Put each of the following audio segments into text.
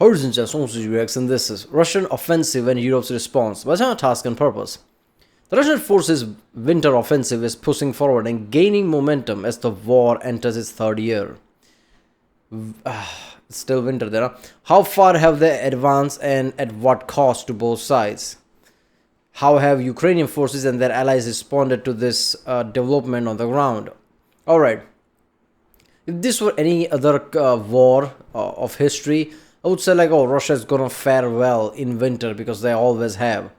Horizon UX, and this is Russian offensive and Europe's response. What's our task and purpose? The Russian forces' winter offensive is pushing forward and gaining momentum as the war enters its third year. It's still winter there. Huh? How far have they advanced and at what cost to both sides? How have Ukrainian forces and their allies responded to this development on the ground? Alright, if this were any other war of history, I would say like, oh, Russia is gonna fare well in winter because they always have.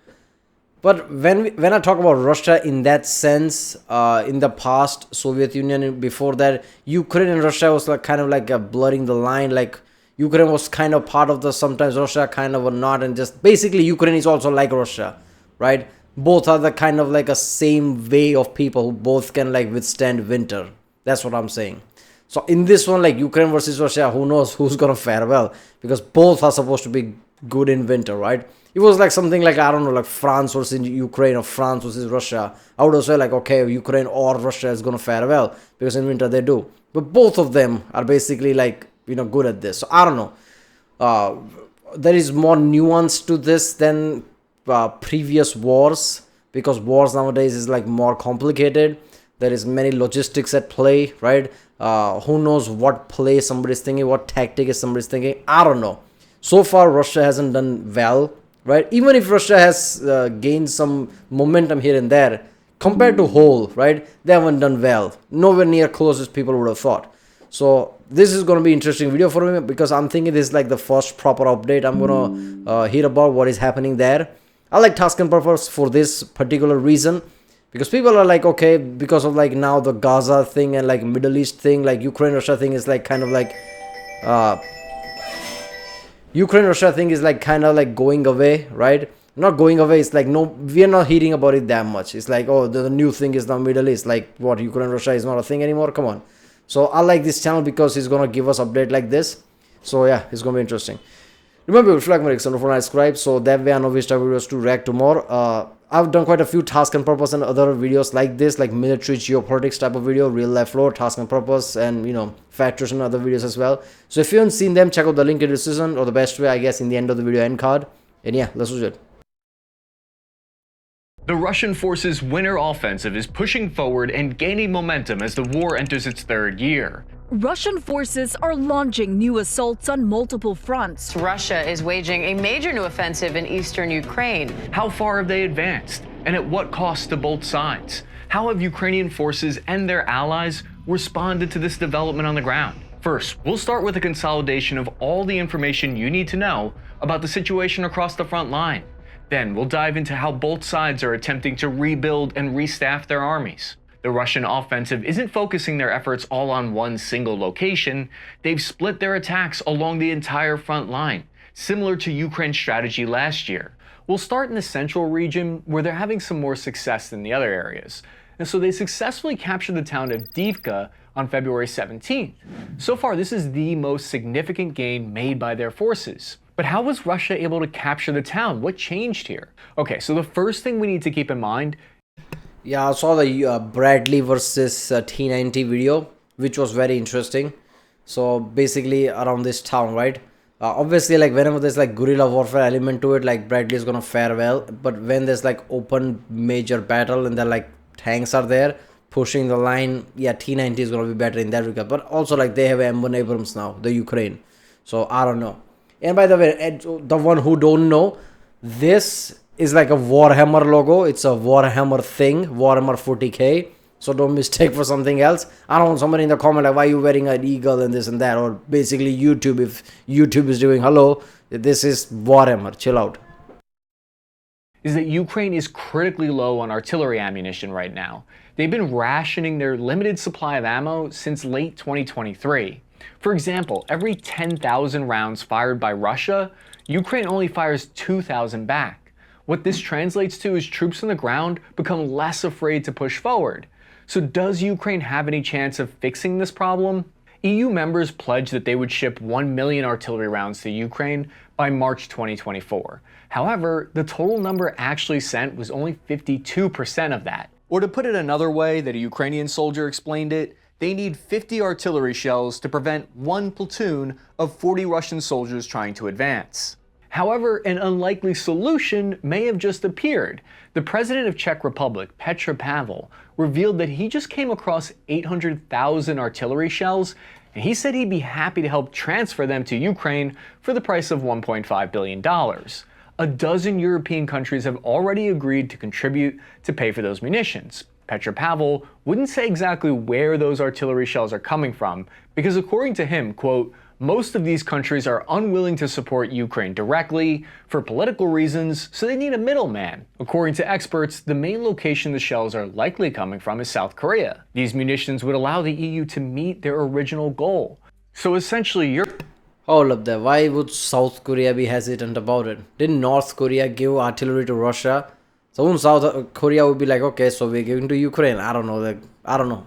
But when I talk about Russia in that sense, in the past, Soviet Union, before that, Ukraine and Russia was like kind of like blurring the line. Like Ukraine was kind of part of the, sometimes Russia kind of or not, and just basically Ukraine is also like Russia, right? Both are the kind of like a same way of people who both can like withstand winter. That's what I'm saying. So in this one, like Ukraine versus Russia, who knows who's gonna fare well, because both are supposed to be good in winter, right? It was like something like, I don't know, like France versus Ukraine or France versus Russia. I would say like, okay, Ukraine or Russia is gonna fare well because in winter they do. But both of them are basically like, good at this. So I don't know. There is more nuance to this than previous wars, because wars nowadays is like more complicated. There is many logistics at play, right? Who knows what play somebody's thinking, what tactic is somebody's thinking. I don't know. So far, Russia hasn't done well, right? Even if Russia has gained some momentum here and there, compared to whole, right? They haven't done well. Nowhere near close as people would have thought. So this is going to be interesting video for me, because I'm thinking this is like the first proper update I'm going to hear about what is happening there. I like task and purpose for this particular reason. Because people are like, okay, because of like now the Gaza thing and like Middle East thing, like Ukraine-Russia thing is like kind of like, Ukraine-Russia thing is like kind of like going away, right? Not going away, it's like, no, we are not hearing about it that much. It's like, oh, the new thing is the Middle East. Like, what, Ukraine-Russia is not a thing anymore? Come on. So I like this channel because he's going to give us update like this. So yeah, it's going to be interesting. Remember, flag my subscribe, so that way I know which type of videos to react to more. I've done quite a few task and purpose and other videos like this, like military geopolitics type of video, real life lore, task and purpose, and factors and other videos as well. So if you haven't seen them, check out the link in the description, or the best way, I guess, in the end of the video end card. And yeah, let's do it. The Russian forces' winter offensive is pushing forward and gaining momentum as the war enters its third year. Russian forces are launching new assaults on multiple fronts. Russia is waging a major new offensive in eastern Ukraine. How far have they advanced, and at what cost to both sides? How have Ukrainian forces and their allies responded to this development on the ground? First, we'll start with a consolidation of all the information you need to know about the situation across the front line. Then we'll dive into how both sides are attempting to rebuild and restaff their armies. The Russian offensive isn't focusing their efforts all on one single location. They've split their attacks along the entire front line, similar to Ukraine's strategy last year. We'll start in the central region, where they're having some more success than the other areas. And so they successfully captured the town of Avdiivka on February 17th. So far, this is the most significant gain made by their forces. But how was Russia able to capture the town? What changed here? Okay, so the first thing we need to keep in mind. Yeah, I saw the Bradley versus T90 video, which was very interesting. So basically around this town, right? Obviously, like whenever there's like guerrilla warfare element to it, like Bradley is gonna fare well. But when there's like open major battle and then like tanks are there pushing the line, yeah, T90 is gonna be better in that regard. But also like they have M1 Abrams now, the Ukraine. So I don't know. And by the way, the one who don't know, this is like a Warhammer logo. It's a Warhammer thing, Warhammer 40k. So don't mistake for something else. I don't want somebody in the comment like, why are you wearing an eagle and this and that? Or basically YouTube, if YouTube is doing hello, this is Warhammer, chill out. Is that Ukraine is critically low on artillery ammunition right now. They've been rationing their limited supply of ammo since late 2023. For example, every 10,000 rounds fired by Russia, Ukraine only fires 2,000 back. What this translates to is troops on the ground become less afraid to push forward. So does Ukraine have any chance of fixing this problem? EU members pledged that they would ship 1 million artillery rounds to Ukraine by March 2024. However, the total number actually sent was only 52% of that. Or to put it another way that a Ukrainian soldier explained it, they need 50 artillery shells to prevent one platoon of 40 Russian soldiers trying to advance. However, an unlikely solution may have just appeared. The president of Czech Republic, Petr Pavel, revealed that he just came across 800,000 artillery shells, and he said he'd be happy to help transfer them to Ukraine for the price of $1.5 billion. A dozen European countries have already agreed to contribute to pay for those munitions. Petr Pavel wouldn't say exactly where those artillery shells are coming from, because according to him, quote, most of these countries are unwilling to support Ukraine directly for political reasons, so they need a middleman. According to experts, the main location the shells are likely coming from is South Korea. These munitions would allow the EU to meet their original goal. So essentially, Europe. Hold up there. Why would South Korea be hesitant about it? Didn't North Korea give artillery to Russia? So South Korea would be like, okay, so we're giving to Ukraine. I don't know. I don't know.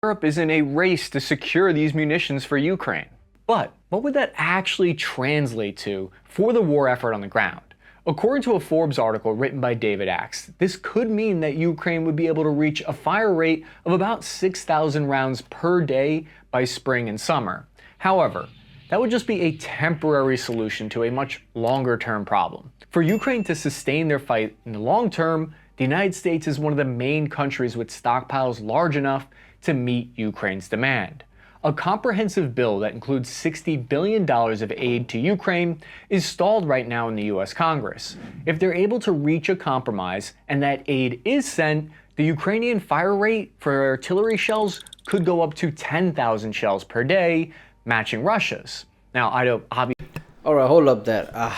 Europe is in a race to secure these munitions for Ukraine. But what would that actually translate to for the war effort on the ground? According to a Forbes article written by David Axe, this could mean that Ukraine would be able to reach a fire rate of about 6,000 rounds per day by spring and summer. However, that would just be a temporary solution to a much longer-term problem. For Ukraine to sustain their fight in the long term, the United States is one of the main countries with stockpiles large enough to meet Ukraine's demand. A comprehensive bill that includes $60 billion of aid to Ukraine is stalled right now in the US Congress. If they're able to reach a compromise and that aid is sent, the Ukrainian fire rate for artillery shells could go up to 10,000 shells per day, matching Russia's. Now, I don't obviously. Alright, hold up there.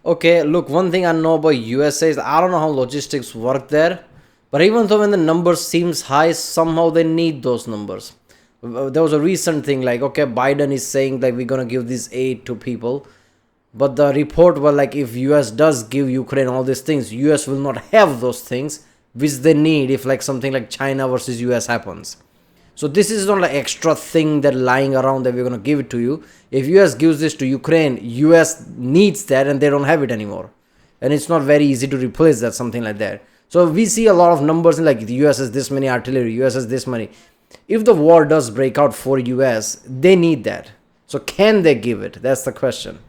Okay, look, one thing I know about USA is I don't know how logistics work there. But even though when the numbers seems high, somehow they need those numbers. There was a recent thing like, okay, Biden is saying like we're gonna give this aid to people. But the report was like if US does give Ukraine all these things, US will not have those things which they need if like something like China versus US happens. So this is not like extra thing that lying around that we're gonna give it to you. If US gives this to Ukraine, US needs that and they don't have it anymore. And it's not very easy to replace that, something like that. So we see a lot of numbers like the US has this many artillery, US has this many. If the war does break out for US, they need that. So can they give it? That's the question.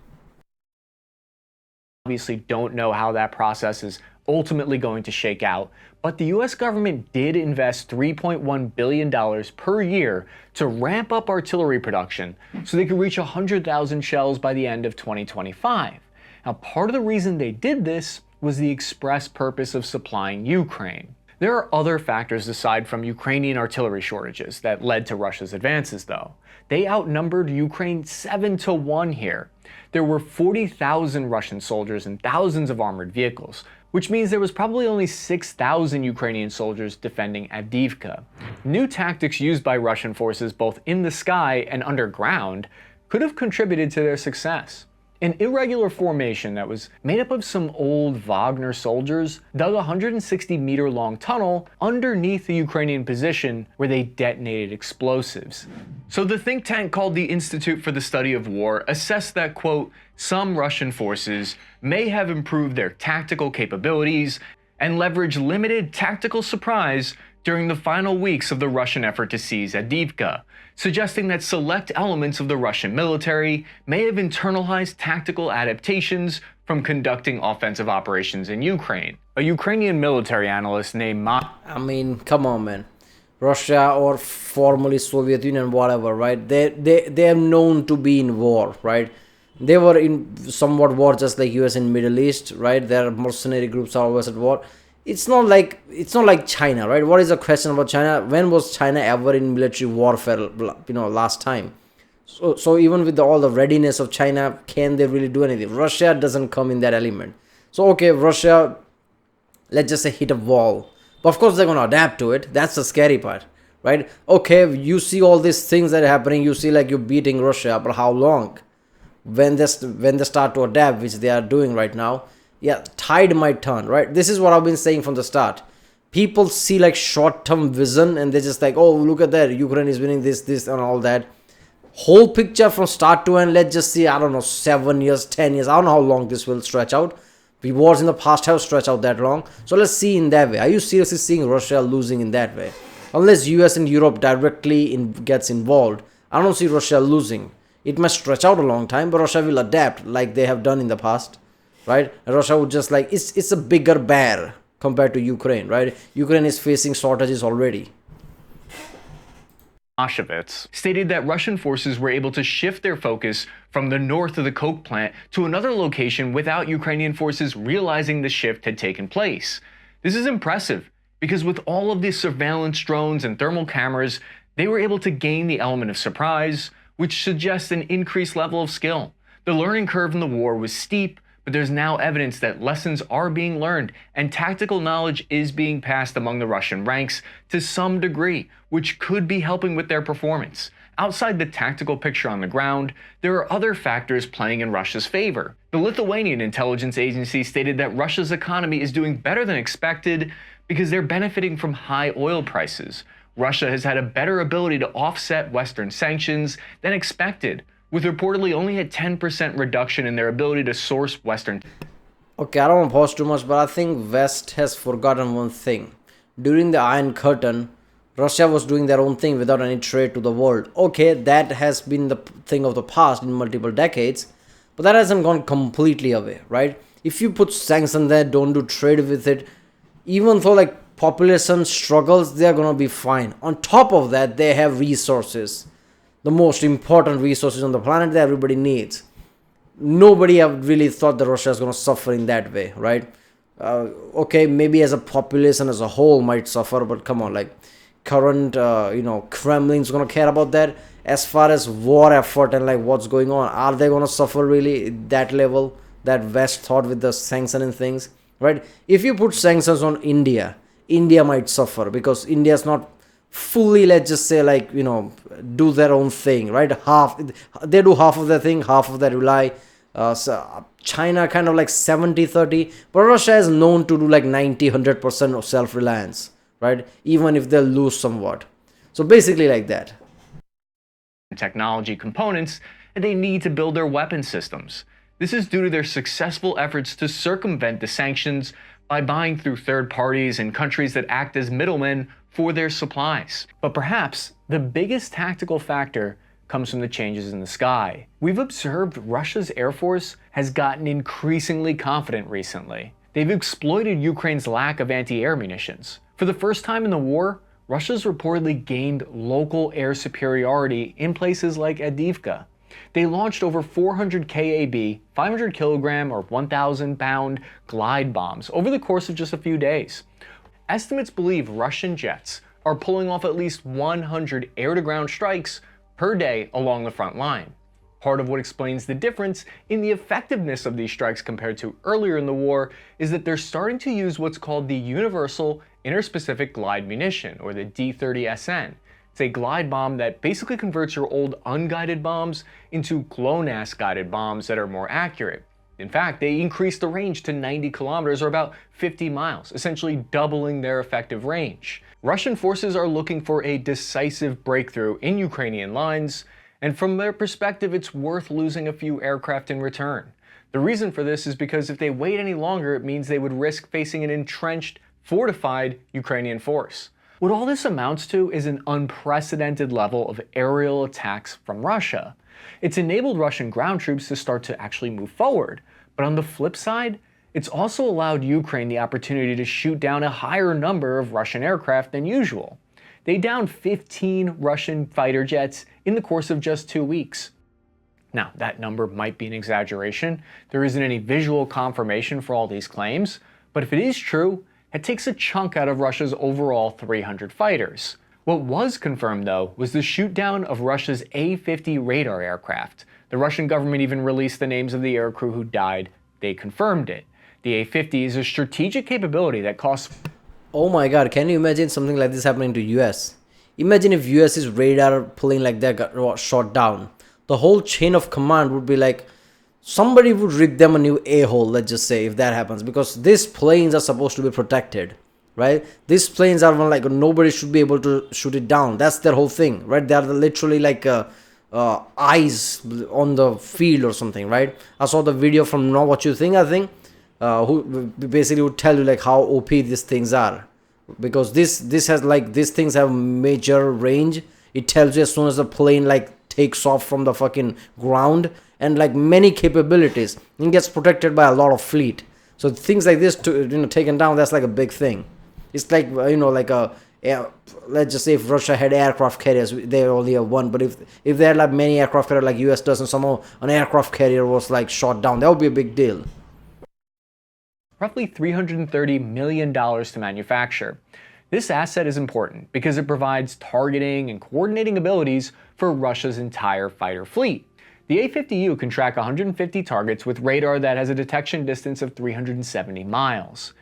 Obviously don't know how that process is ultimately going to shake out, but the US government did invest $3.1 billion per year to ramp up artillery production so they could reach 100,000 shells by the end of 2025. Now, part of the reason they did this was the express purpose of supplying Ukraine. There are other factors aside from Ukrainian artillery shortages that led to Russia's advances, though. They outnumbered Ukraine 7-1 here. There were 40,000 Russian soldiers and thousands of armored vehicles, which means there was probably only 6,000 Ukrainian soldiers defending Avdiivka. New tactics used by Russian forces both in the sky and underground could have contributed to their success. An irregular formation that was made up of some old Wagner soldiers dug a 160-meter-long tunnel underneath the Ukrainian position where they detonated explosives. So the think tank called the Institute for the Study of War assessed that, quote, some Russian forces may have improved their tactical capabilities and leveraged limited tactical surprise during the final weeks of the Russian effort to seize Avdiivka, suggesting that select elements of the Russian military may have internalized tactical adaptations from conducting offensive operations in Ukraine. A Ukrainian military analyst named I mean, come on, man. Russia or formerly Soviet Union, whatever, right? They are known to be in war, right? They were in somewhat war just like US in Middle East, right? Their mercenary groups are always at war. It's not like China, right? What is the question about China? When was China ever in military warfare, last time? So even with all the readiness of China, can they really do anything? Russia doesn't come in that element. So okay, Russia, let's just say hit a wall. But of course they're going to adapt to it. That's the scary part, right? Okay, you see all these things that are happening. You see like you're beating Russia, but how long? When they start to adapt, which they are doing right now, yeah, tide might turn, right? This is what I've been saying from the start. People see like short-term vision and they're just like, oh, look at that. Ukraine is winning this, and all that. Whole picture from start to end, let's just see, 7 years, 10 years. I don't know how long this will stretch out. The wars in the past have stretched out that long. So let's see in that way. Are you seriously seeing Russia losing in that way? Unless US and Europe directly gets involved, I don't see Russia losing. It might stretch out a long time, but Russia will adapt like they have done in the past, right? And Russia would just like, it's a bigger bear compared to Ukraine, right? Ukraine is facing shortages already. Mashevitz stated that Russian forces were able to shift their focus from the north of the coke plant to another location without Ukrainian forces realizing the shift had taken place. This is impressive because with all of these surveillance drones and thermal cameras, they were able to gain the element of surprise, which suggests an increased level of skill. The learning curve in the war was steep, but there's now evidence that lessons are being learned and tactical knowledge is being passed among the Russian ranks to some degree, which could be helping with their performance. Outside the tactical picture on the ground, there are other factors playing in Russia's favor. The Lithuanian intelligence agency stated that Russia's economy is doing better than expected because they're benefiting from high oil prices. Russia has had a better ability to offset Western sanctions than expected, with reportedly only a 10% reduction in their ability to source Western. Okay, I don't want to pause too much, but I think West has forgotten one thing. During the Iron Curtain, Russia was doing their own thing without any trade to the world. Okay, that has been the thing of the past in multiple decades, but that hasn't gone completely away, right? If you put sanctions there, don't do trade with it, even though like population struggles, they're gonna be fine. On top of that, they have resources. The most important resources on the planet that everybody needs. Nobody have really thought that Russia is going to suffer in that way, right? Okay, maybe as a population as a whole might suffer, but come on, like current, Kremlin's going to care about that. As far as war effort and like what's going on, are they going to suffer really that level that West thought with the sanction and things, right? If you put sanctions on India, India might suffer because India's not fully, let's just say, like, do their own thing, right? They do half of their thing, half of that rely. So China kind of like 70-30, but Russia is known to do like 90-100% of self-reliance, right? Even if they lose somewhat. So basically like that. Technology components, and they need to build their weapon systems. This is due to their successful efforts to circumvent the sanctions by buying through third parties and countries that act as middlemen for their supplies. But perhaps the biggest tactical factor comes from the changes in the sky. We've observed Russia's Air Force has gotten increasingly confident recently. They've exploited Ukraine's lack of anti-air munitions. For the first time in the war, Russia's reportedly gained local air superiority in places like Avdiivka. They launched over 400 KAB, 500 kilogram or 1,000 pound glide bombs over the course of just a few days. Estimates believe Russian jets are pulling off at least 100 air-to-ground strikes per day along the front line. Part of what explains the difference in the effectiveness of these strikes compared to earlier in the war is that they're starting to use what's called the Universal Interspecific Glide Munition, or the D30SN. It's a glide bomb that basically converts your old unguided bombs into GLONASS guided bombs that are more accurate. In fact, they increased the range to 90 kilometers or about 50 miles, essentially doubling their effective range. Russian forces are looking for a decisive breakthrough in Ukrainian lines, and from their perspective, it's worth losing a few aircraft in return. The reason for this is because if they wait any longer, it means they would risk facing an entrenched, fortified Ukrainian force. What all this amounts to is an unprecedented level of aerial attacks from Russia. It's enabled Russian ground troops to start to actually move forward, but on the flip side, it's also allowed Ukraine the opportunity to shoot down a higher number of Russian aircraft than usual. They downed 15 Russian fighter jets in the course of just 2 weeks. Now, that number might be an exaggeration. There isn't any visual confirmation for all these claims, but if it is true, it takes a chunk out of Russia's overall 300 fighters. What was confirmed, though, was the shoot-down of Russia's A-50 radar aircraft. The Russian government even released the names of the aircrew who died. They confirmed it. The A-50 is a strategic capability that costs... Oh my god, can you imagine something like this happening to US? Imagine if US's radar pulling like that got shot down. The whole chain of command would be like, somebody would rig them a new a-hole, let's just say, if that happens, because these planes are supposed to be protected, right? These planes are like, nobody should be able to shoot it down. That's their whole thing, right? They are literally like eyes on the field or something, right? I saw the video from Know What You Think, I think, who basically would tell you like how OP these things are. because this has like these things have major range. It tells you as soon as the plane like takes off from the fucking ground, and like many capabilities, and gets protected by a lot of fleet. So things like this to taken down, that's like a big thing. It's like like let's just say if Russia had aircraft carriers, they only have one, but if they had like many aircraft carriers like US does, and somehow an aircraft carrier was like shot down, that would be a big deal. Roughly $330 million to manufacture. This asset is important because it provides targeting and coordinating abilities for Russia's entire fighter fleet. The A-50U can track 150 targets with radar that has a detection distance of 370 miles.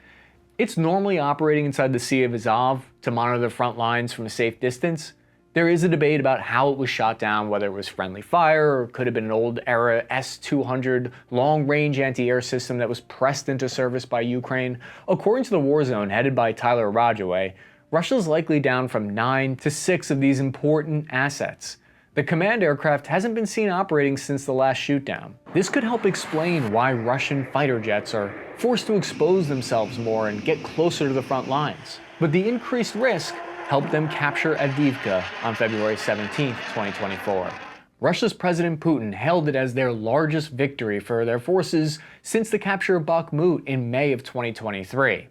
It's normally operating inside the Sea of Azov to monitor the front lines from a safe distance. There is a debate about how it was shot down, whether it was friendly fire or could have been an old era S-200 long-range anti-air system that was pressed into service by Ukraine. According to the Warzone headed by Tyler Radjouet, Russia's likely down from 9 to 6 of these important assets. The command aircraft hasn't been seen operating since the last shootdown. This could help explain why Russian fighter jets are forced to expose themselves more and get closer to the front lines. But the increased risk helped them capture Avdiivka on February 17, 2024. Russia's President Putin hailed it as their largest victory for their forces since the capture of Bakhmut in May of 2023.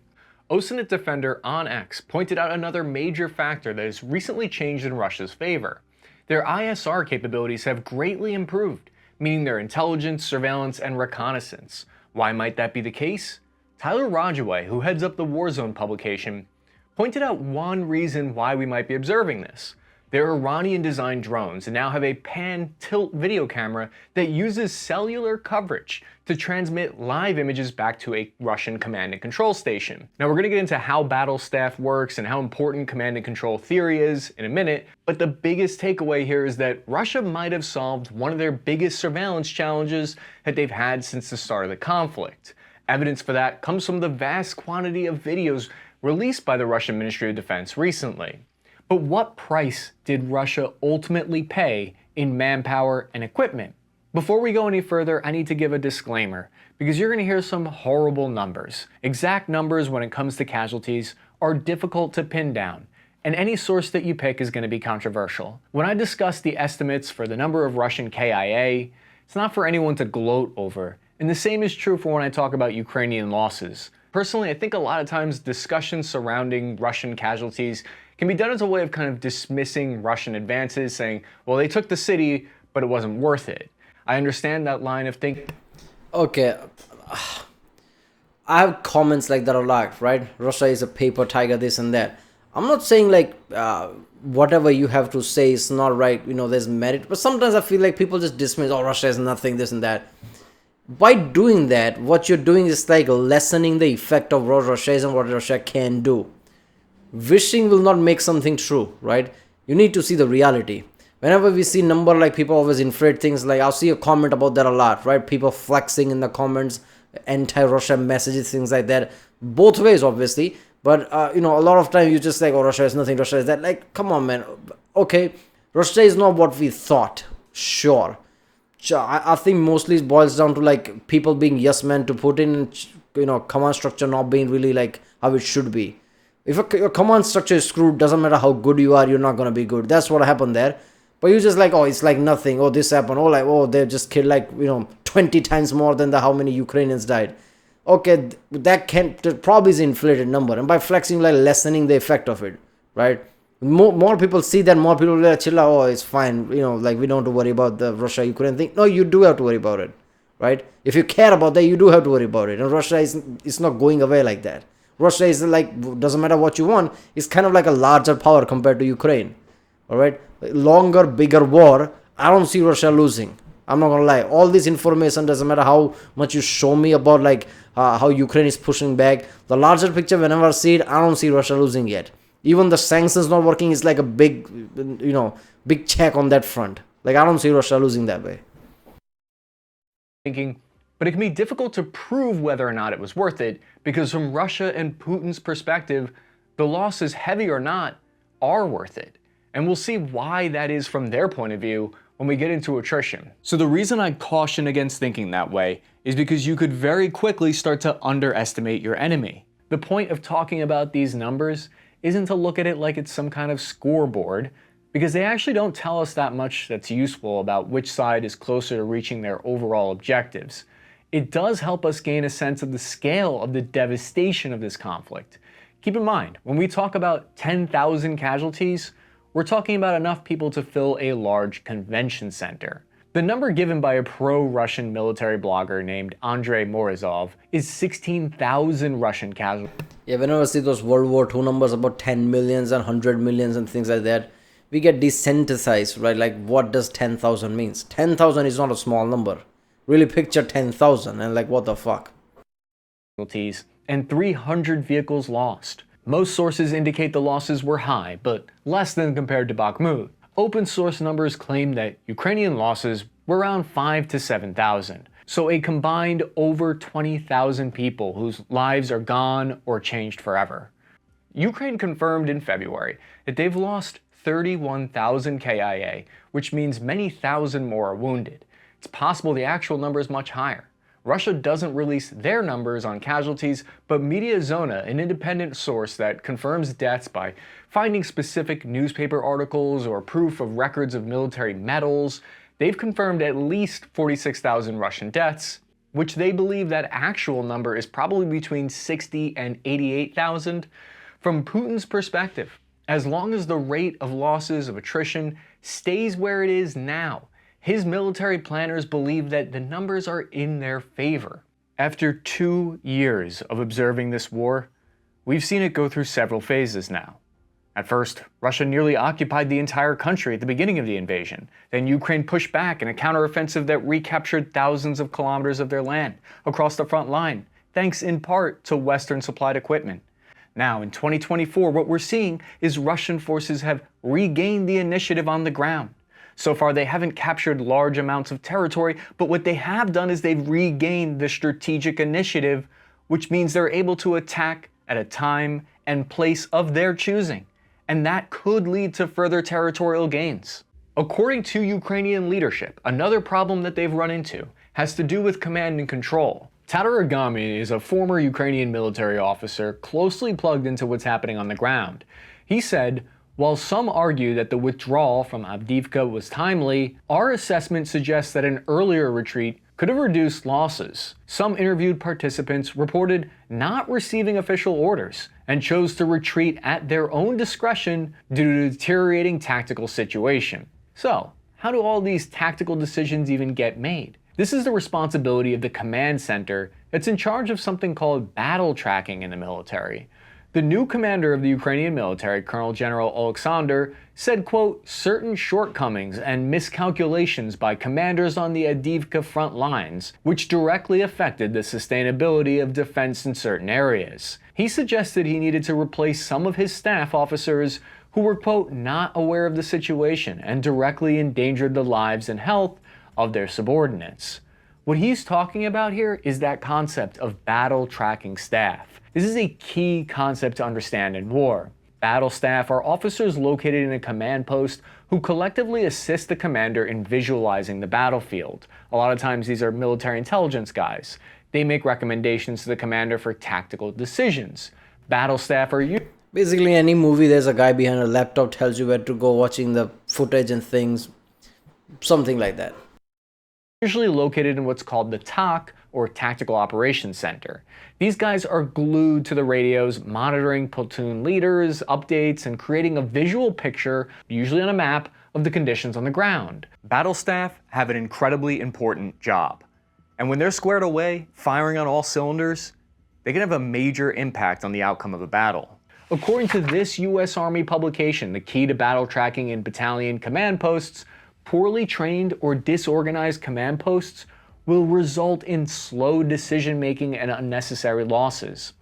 Osanet Defender on X pointed out another major factor that has recently changed in Russia's favor. Their ISR capabilities have greatly improved, meaning their intelligence, surveillance, and reconnaissance. Why might that be the case? Tyler Radjouet, who heads up the Warzone publication, pointed out one reason why we might be observing this. They're Iranian-designed drones and now have a pan-tilt video camera that uses cellular coverage to transmit live images back to a Russian command and control station. Now we're going to get into how battle staff works and how important command and control theory is in a minute, but the biggest takeaway here is that Russia might have solved one of their biggest surveillance challenges that they've had since the start of the conflict. Evidence for that comes from the vast quantity of videos released by the Russian Ministry of Defense recently. But what price did Russia ultimately pay in manpower and equipment? Before we go any further, I need to give a disclaimer, because you're going to hear some horrible numbers. Exact numbers when it comes to casualties are difficult to pin down, and any source that you pick is going to be controversial. When I discuss the estimates for the number of Russian KIA, it's not for anyone to gloat over, and the same is true for when I talk about Ukrainian losses. Personally, I think a lot of times discussions surrounding Russian casualties can be done as a way of kind of dismissing Russian advances, saying, well, they took the city, but it wasn't worth it. I understand that line of thinking. Okay, I have comments like that a lot, right? Russia is a paper tiger, this and that. I'm not saying like whatever you have to say is not right, there's merit, but sometimes I feel like people just dismiss, oh, Russia is nothing, this and that. By doing that, what you're doing is like lessening the effect of what Russia is and what Russia can do. Wishing will not make something true, right? You need to see the reality. Whenever we see number, like people always inflate things, like I'll see a comment about that a lot, right? People flexing in the comments, anti-Russia messages, things like that. Both ways, obviously. But, a lot of time you just like, oh, Russia is nothing, Russia is that. Like, come on, man. Okay, Russia is not what we thought. Sure. I think mostly it boils down to like people being yes men to Putin and, command structure not being really like how it should be. If a command structure is screwed, doesn't matter how good you are, you're not going to be good. That's what happened there. But you just like, oh, it's like nothing. Oh, this happened. Oh, like, oh, they just killed like, 20 times more than how many Ukrainians died. Okay, that probably is an inflated number. And by flexing, like lessening the effect of it, right? More people see that, more people will like, chill out, oh, it's fine. Like we don't have to worry about the Russia-Ukraine thing. No, you do have to worry about it, right? If you care about that, you do have to worry about it. And Russia is not going away like that. Russia is like, doesn't matter what you want, it's kind of like a larger power compared to Ukraine. All right, longer, bigger war. I don't see Russia losing. I'm not gonna lie. All this information, doesn't matter how much you show me about like how Ukraine is pushing back. The larger picture, whenever I see it, I don't see Russia losing yet. Even the sanctions not working is like a big, big check on that front. Like I don't see Russia losing that way. But it can be difficult to prove whether or not it was worth it, because from Russia and Putin's perspective, the losses, heavy or not, are worth it. And we'll see why that is from their point of view when we get into attrition. So the reason I caution against thinking that way is because you could very quickly start to underestimate your enemy. The point of talking about these numbers isn't to look at it like it's some kind of scoreboard, because they actually don't tell us that much that's useful about which side is closer to reaching their overall objectives. It does help us gain a sense of the scale of the devastation of this conflict. Keep in mind, when we talk about 10,000 casualties, we're talking about enough people to fill a large convention center. The number given by a pro-Russian military blogger named Andrei Morozov is 16,000 Russian casualties. Yeah, whenever I see those World War II numbers about 10 millions and 100 millions and things like that, we get desensitized, right? Like, what does 10,000 means? 10,000 is not a small number. Really picture 10,000 and like, what the fuck? And 300 vehicles lost. Most sources indicate the losses were high, but less than compared to Bakhmut. Open source numbers claim that Ukrainian losses were around 5,000 to 7,000. So a combined over 20,000 people whose lives are gone or changed forever. Ukraine confirmed in February that they've lost 31,000 KIA, which means many thousand more are wounded. It's possible the actual number is much higher. Russia doesn't release their numbers on casualties, but Mediazona, an independent source that confirms deaths by finding specific newspaper articles or proof of records of military medals, they've confirmed at least 46,000 Russian deaths, which they believe that actual number is probably between 60 and 88,000. From Putin's perspective, as long as the rate of losses of attrition stays where it is now, his military planners believe that the numbers are in their favor. After 2 years of observing this war, we've seen it go through several phases now. At first, Russia nearly occupied the entire country at the beginning of the invasion. Then Ukraine pushed back in a counteroffensive that recaptured thousands of kilometers of their land across the front line, thanks in part to Western supplied equipment. Now, in 2024, what we're seeing is Russian forces have regained the initiative on the ground. So far, they haven't captured large amounts of territory, but what they have done is they've regained the strategic initiative, which means they're able to attack at a time and place of their choosing. And that could lead to further territorial gains. According to Ukrainian leadership, another problem that they've run into has to do with command and control. Tatarigami is a former Ukrainian military officer closely plugged into what's happening on the ground. He said, "While some argue that the withdrawal from Avdiivka was timely, our assessment suggests that an earlier retreat could have reduced losses." Some interviewed participants reported not receiving official orders and chose to retreat at their own discretion due to the deteriorating tactical situation. So, how do all these tactical decisions even get made? This is the responsibility of the command center that's in charge of something called battle tracking in the military. The new commander of the Ukrainian military, Colonel General Oleksandr, said, quote, "certain shortcomings and miscalculations by commanders on the Avdiivka front lines, which directly affected the sustainability of defense in certain areas." He suggested he needed to replace some of his staff officers who were, quote, "not aware of the situation and directly endangered the lives and health of their subordinates." What he's talking about here is that concept of battle tracking staff. This is a key concept to understand in war. Battle staff are officers located in a command post who collectively assist the commander in visualizing the battlefield. A lot of times these are military intelligence guys. They make recommendations to the commander for tactical decisions. Battle staff are Basically, any movie, there's a guy behind a laptop tells you where to go, watching the footage and things, something like that. Usually located in what's called the TOC, or Tactical Operations Center. These guys are glued to the radios, monitoring platoon leaders, updates, and creating a visual picture, usually on a map, of the conditions on the ground. Battle staff have an incredibly important job. And when they're squared away, firing on all cylinders, they can have a major impact on the outcome of a battle. According to this US Army publication, The Key to Battle Tracking in Battalion Command Posts, poorly trained or disorganized command posts will result in slow decision-making and unnecessary losses.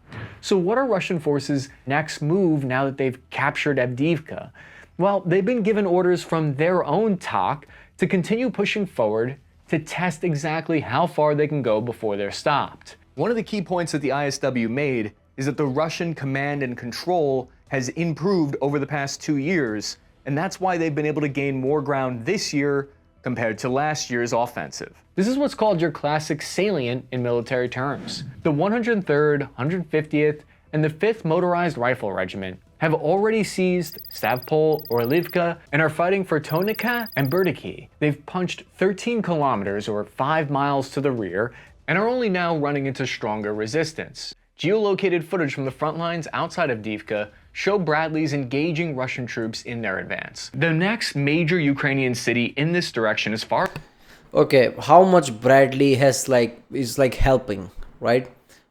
So what are Russian forces' next move now that they've captured Avdiivka? Well, they've been given orders from their own TOC to continue pushing forward to test exactly how far they can go before they're stopped. One of the key points that the ISW made is that the Russian command and control has improved over the past 2 years, and that's why they've been able to gain more ground this year compared to last year's offensive. This is what's called your classic salient in military terms. The 103rd, 150th, and the 5th Motorized Rifle Regiment have already seized Stavropol, Orlivka, and are fighting for Tonica and Berdiki. They've punched 13 kilometers or 5 miles to the rear and are only now running into stronger resistance. Geolocated footage from the front lines outside of Avdiivka show Bradley's engaging Russian troops in their advance. The next major Ukrainian city in this direction is far. Okay, how much Bradley is helping, right?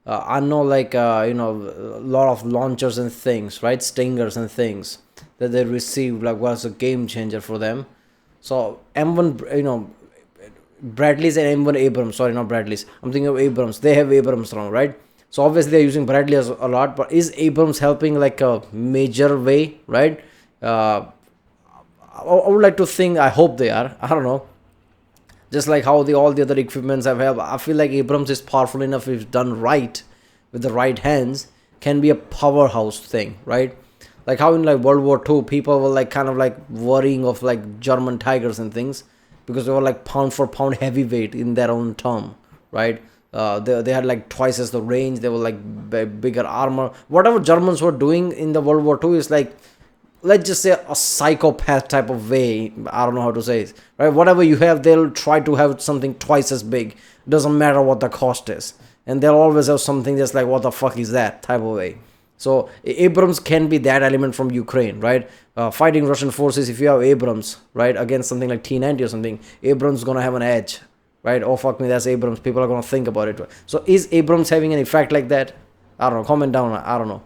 I know a lot of launchers and things, right? Stingers and things that they received was a game changer for them. So M1, Bradley's and M1 Abrams, sorry, not Bradley's. I'm thinking of Abrams. They have Abrams now, right? So obviously they're using Bradley a lot, but is Abrams helping like a major way, right? I would like to think, I hope they are. I don't know. Just like how all the other equipments have helped, I feel like Abrams is powerful enough if done right, with the right hands, can be a powerhouse thing, right? Like how in World War II, people were kind of worrying of German Tigers and things because they were pound for pound heavyweight in their own term, right? They had twice as the range. They were bigger armor. Whatever Germans were doing in the World War II is let's just say a psychopath type of way. I don't know how to say it, right? Whatever you have, they'll try to have something twice as big. Doesn't matter what the cost is, and they'll always have something that's what the fuck is that type of way. So Abrams can be that element from Ukraine, right? Fighting Russian forces, if you have Abrams, right, against something like T-90 or something, Abrams gonna have an edge, right? Oh fuck me, that's Abrams. People are gonna think about it. So is Abrams having an effect like that? I don't know. Comment down. I don't know.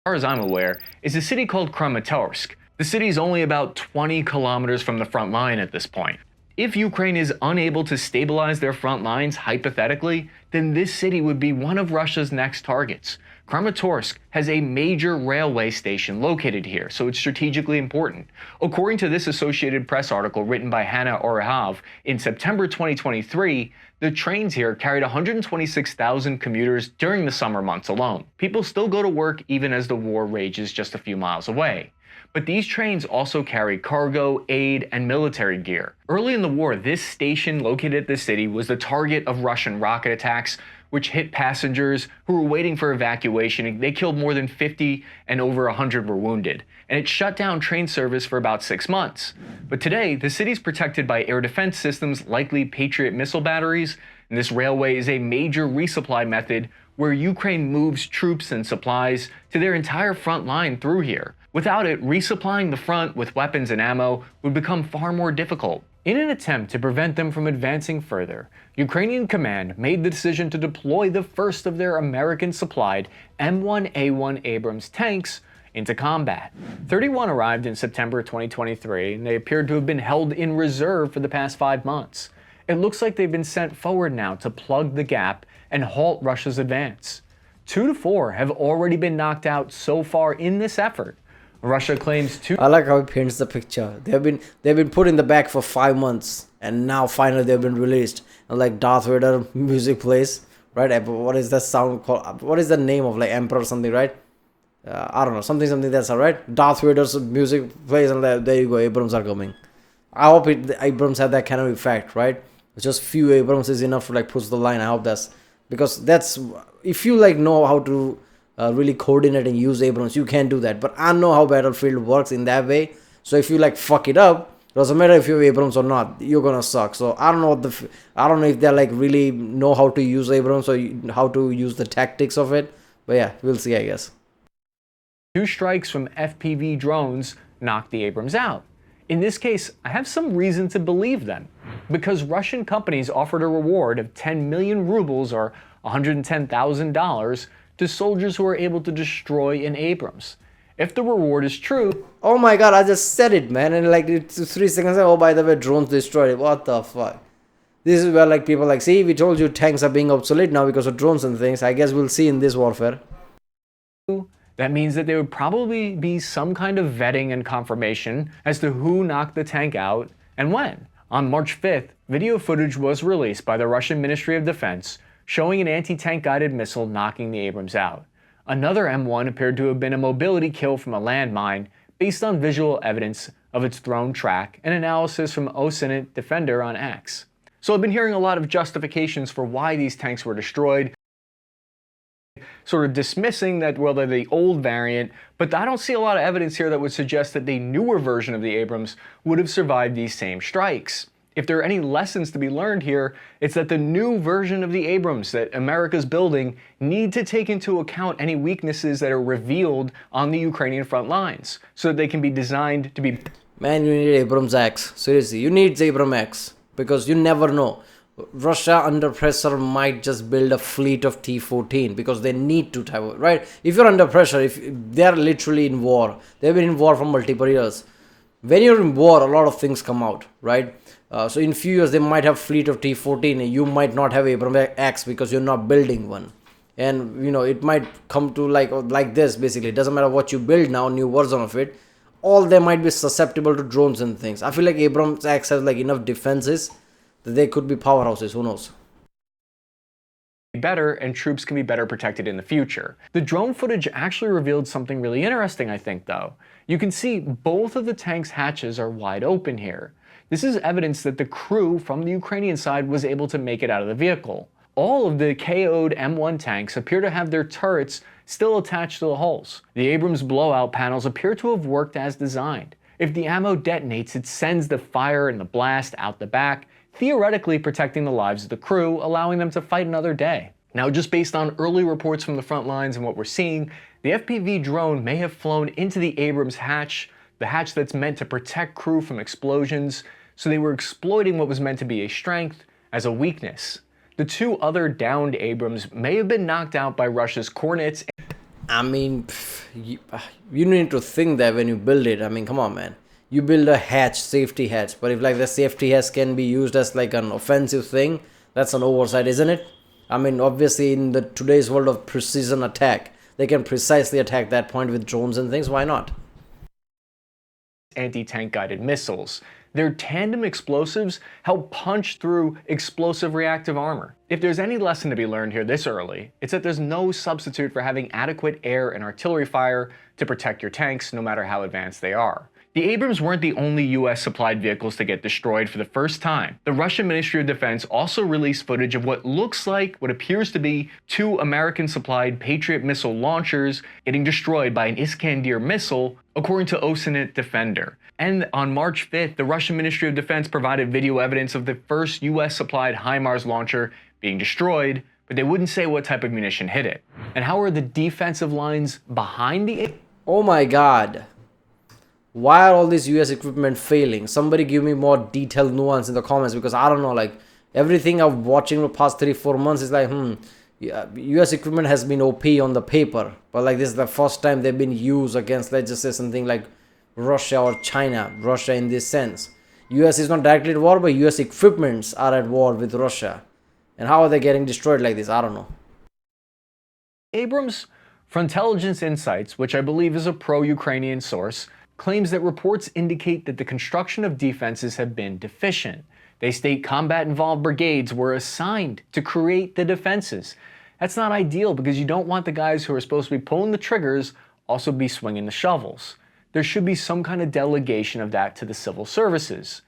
As far as I'm aware, is a city called Kramatorsk. The city is only about 20 kilometers from the front line at this point. If Ukraine is unable to stabilize their front lines, hypothetically, then this city would be one of Russia's next targets. Kramatorsk has a major railway station located here, so it's strategically important. According to this Associated Press article written by Hannah Orahav, in September 2023, the trains here carried 126,000 commuters during the summer months alone. People still go to work even as the war rages just a few miles away. But these trains also carry cargo, aid, and military gear. Early in the war, this station located at the city was the target of Russian rocket attacks, which hit passengers who were waiting for evacuation. They killed more than 50 and over 100 were wounded. And it shut down train service for about 6 months. But today, the city is protected by air defense systems, likely Patriot missile batteries, and this railway is a major resupply method where Ukraine moves troops and supplies to their entire front line through here. Without it, resupplying the front with weapons and ammo would become far more difficult. In an attempt to prevent them from advancing further, Ukrainian command made the decision to deploy the first of their American-supplied M1A1 Abrams tanks into combat. 31 arrived in September 2023, and they appeared to have been held in reserve for the past 5 months. It looks like they've been sent forward now to plug the gap and halt Russia's advance. 2 to 4 have already been knocked out so far in this effort. Russia claims 2. I like how it paints the picture. They've been put in the back for 5 months, and now finally they've been released. And Darth Vader music plays, right? What is that sound called? What is the name of Emperor or something, right? I don't know, something that's alright. Darth Vader's music plays, and there you go, Abrams are coming. I hope Abrams have that kind of effect, right? Just few Abrams is enough to push the line. I hope because that's if you know how to really coordinate and use Abrams, you can do that. But I know how Battlefield works in that way. So if you fuck it up, doesn't matter if you have Abrams or not, you're gonna suck. So I don't know I don't know if they really know how to use Abrams or how to use the tactics of it. But yeah, we'll see, I guess. 2 strikes from FPV drones knocked the Abrams out. In this case, I have some reason to believe them, because Russian companies offered a reward of 10 million rubles or $110,000 to soldiers who are able to destroy an Abrams. If the reward is true... Oh my god, I just said it, man, and it's 3 seconds, oh, by the way, drones destroyed it. What the fuck? This is where people see, we told you tanks are being obsolete now because of drones and things. I guess we'll see in this warfare. That means that there would probably be some kind of vetting and confirmation as to who knocked the tank out and when. On March 5th, video footage was released by the Russian Ministry of Defense showing an anti-tank guided missile knocking the Abrams out. Another M1 appeared to have been a mobility kill from a landmine based on visual evidence of its thrown track and analysis from OSINT Defender on X. So I've been hearing a lot of justifications for why these tanks were destroyed. sort of dismissing that, well, they're the old variant, but I don't see a lot of evidence here that would suggest that the newer version of the Abrams would have survived these same strikes. If there are any lessons to be learned here, it's that the new version of the Abrams that America's building need to take into account any weaknesses that are revealed on the Ukrainian front lines, so that they can be designed to be... Man, you need Abrams X. Seriously, you need Abrams X, because you never know. Russia under pressure might just build a fleet of T-14 because they need to have it, right? If you're under pressure, if they're literally in war, they've been in war for multiple years. When you're in war, a lot of things come out, right? So in few years, they might have fleet of T-14 and you might not have Abrams X because you're not building one. And, you know, it might come to like this, basically. It doesn't matter what you build now, new version of it. All they might be susceptible to drones and things. I feel like Abrams X has like enough defenses that they could be powerhouses, who knows? Better and troops can be better protected in the future. The drone footage actually revealed something really interesting, I think, though. You can see both of the tank's hatches are wide open here. This is evidence that the crew from the Ukrainian side was able to make it out of the vehicle. All of the KO'd M1 tanks appear to have their turrets still attached to the hulls. The Abrams blowout panels appear to have worked as designed. If the ammo detonates, it sends the fire and the blast out the back, theoretically protecting the lives of the crew, allowing them to fight another day. Now, just based on early reports from the front lines and what we're seeing, the FPV drone may have flown into the Abrams hatch, the hatch that's meant to protect crew from explosions, so they were exploiting what was meant to be a strength as a weakness. The two other downed Abrams may have been knocked out by Russia's Kornets. I mean, you need to think that when you build it. I mean, come on, man. You build a hatch, safety hatch, but if like the safety hatch can be used as like an offensive thing, that's an oversight, isn't it? I mean, obviously in the today's world of precision attack, they can precisely attack that point with drones and things. Why not? Anti-tank guided missiles. Their tandem explosives help punch through explosive reactive armor. If there's any lesson to be learned here this early, it's that there's no substitute for having adequate air and artillery fire to protect your tanks, no matter how advanced they are. The Abrams weren't the only US supplied vehicles to get destroyed for the first time. The Russian Ministry of Defense also released footage of what looks like what appears to be two American supplied Patriot missile launchers getting destroyed by an Iskander missile, according to Osanet Defender. And on March 5th, the Russian Ministry of Defense provided video evidence of the first US supplied HIMARS launcher being destroyed, but they wouldn't say what type of munition hit it. And how are the defensive lines behind the... Oh my god. Why are all this US equipment failing? Somebody give me more detailed nuance in the comments, because I don't know, like everything I'm watching the past 3-4 months is like, yeah, US equipment has been OP on the paper, but like this is the first time they've been used against, let's just say something like Russia or China. Russia in this sense. US is not directly at war, but US equipments are at war with Russia. And how are they getting destroyed like this? I don't know. Abrams, Frontelligence Insights, which I believe is a pro-Ukrainian source, claims that reports indicate that the construction of defenses have been deficient. They state combat-involved brigades were assigned to create the defenses. That's not ideal because you don't want the guys who are supposed to be pulling the triggers also be swinging the shovels. There should be some kind of delegation of that to the civil services.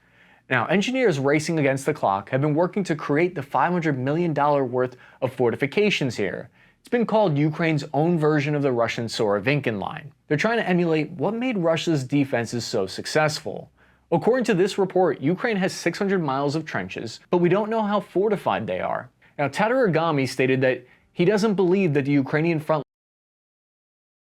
Now, engineers racing against the clock have been working to create the $500 million worth of fortifications here. It's been called Ukraine's own version of the Russian Surovikin line. They're trying to emulate what made Russia's defenses so successful. According to this report, Ukraine has 600 miles of trenches, but we don't know how fortified they are. Now, Tatarigami stated that he doesn't believe that the Ukrainian front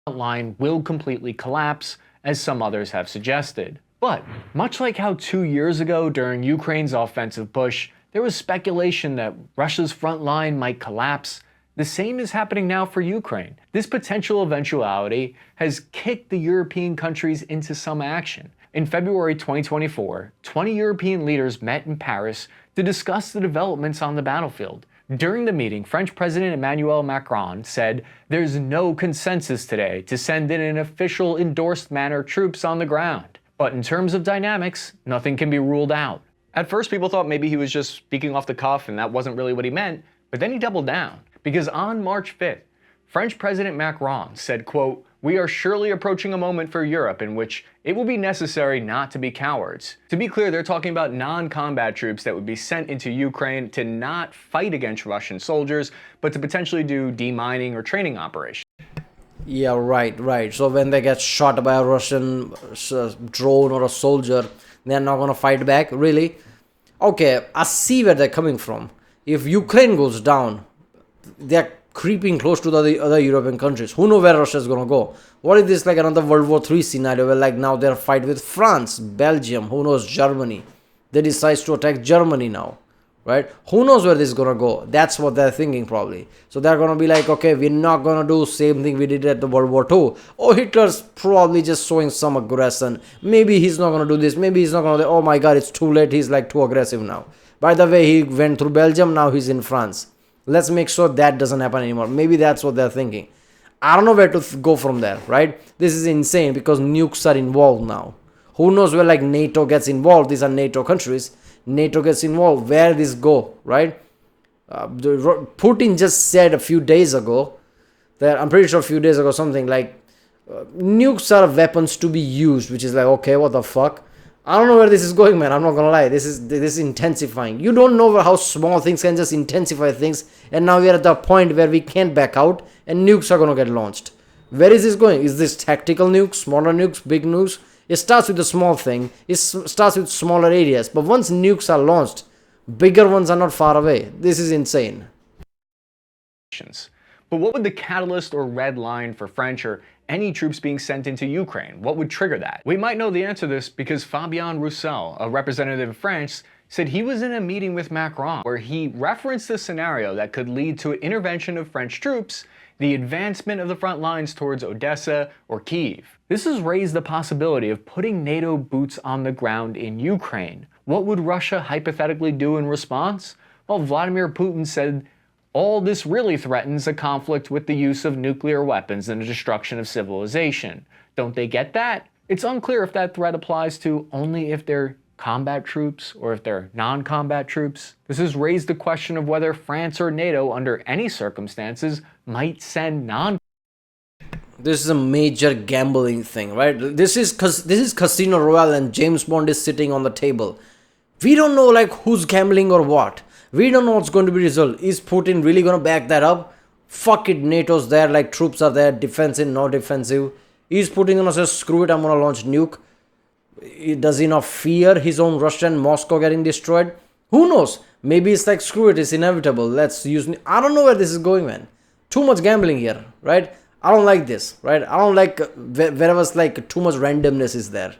line will completely collapse, as some others have suggested. But, much like how 2 years ago during Ukraine's offensive push, there was speculation that Russia's front line might collapse, the same is happening now for Ukraine. This potential eventuality has kicked the European countries into some action. In February 2024, 20 European leaders met in Paris to discuss the developments on the battlefield. During the meeting, French President Emmanuel Macron said there's no consensus today to send in an official endorsed manner troops on the ground. But in terms of dynamics, nothing can be ruled out. At first, people thought maybe he was just speaking off the cuff and that wasn't really what he meant, but then he doubled down. Because on March 5th, French President Macron said, quote, we are surely approaching a moment for Europe in which it will be necessary not to be cowards. To be clear, they're talking about non-combat troops that would be sent into Ukraine to not fight against Russian soldiers, but to potentially do demining or training operations. Yeah, right. So when they get shot by a Russian drone or a soldier, they're not gonna fight back, really? Okay, I see where they're coming from. If Ukraine goes down, they're creeping close to the other European countries. Who knows where Russia is gonna go? What is this, like another World War III scenario where like now they're fight with France, Belgium, who knows, Germany. They decide to attack Germany now, right? Who knows where this is gonna go? That's what they're thinking probably. So they're gonna be like, okay, we're not gonna do same thing we did at the World War II. Oh, Hitler's probably just showing some aggression. Maybe he's not gonna do this. Maybe he's not gonna. Oh my God, it's too late. He's like too aggressive now. By the way, he went through Belgium. Now he's in France. Let's make sure that doesn't happen anymore. Maybe that's what they're thinking. I don't know where to go from there, right? This is insane because nukes are involved now. Who knows where like NATO gets involved? These are NATO countries. NATO gets involved. Where this go, right? Putin just said a few days ago that, I'm pretty sure a few days ago, something like nukes are weapons to be used, which is like, okay, what the fuck? I don't know where this is going, man. I'm not gonna lie. This is intensifying. You don't know how small things can just intensify things, and now we are at the point where we can't back out, and nukes are gonna get launched. Where is this going? Is this tactical nukes, smaller nukes, big nukes? It starts with a small thing. It starts with smaller areas, but once nukes are launched, bigger ones are not far away. This is insane. But what would the catalyst or red line for French or any troops being sent into Ukraine? What would trigger that? We might know the answer to this because Fabien Roussel, a representative of France, said he was in a meeting with Macron where he referenced a scenario that could lead to an intervention of French troops, the advancement of the front lines towards Odessa or Kyiv. This has raised the possibility of putting NATO boots on the ground in Ukraine. What would Russia hypothetically do in response? Well, Vladimir Putin said all this really threatens a conflict with the use of nuclear weapons and the destruction of civilization. Don't they get that? It's unclear if that threat applies to only if they're combat troops or if they're non-combat troops. This has raised the question of whether France or NATO, under any circumstances, might send This is a major gambling thing, right? This is Casino Royale and James Bond is sitting on the table. We don't know like who's gambling or what. We don't know what's going to be the result. Is Putin really going to back that up? Fuck it, NATO's there, like troops are there, defensive, not defensive. Is Putin going to say, screw it, I'm going to launch nuke? Does he not fear his own Russia and Moscow getting destroyed? Who knows? Maybe it's like, screw it, it's inevitable. Let's use... I don't know where this is going, man. Too much gambling here, right? I don't like this, right? I don't like wherever it's like too much randomness is there.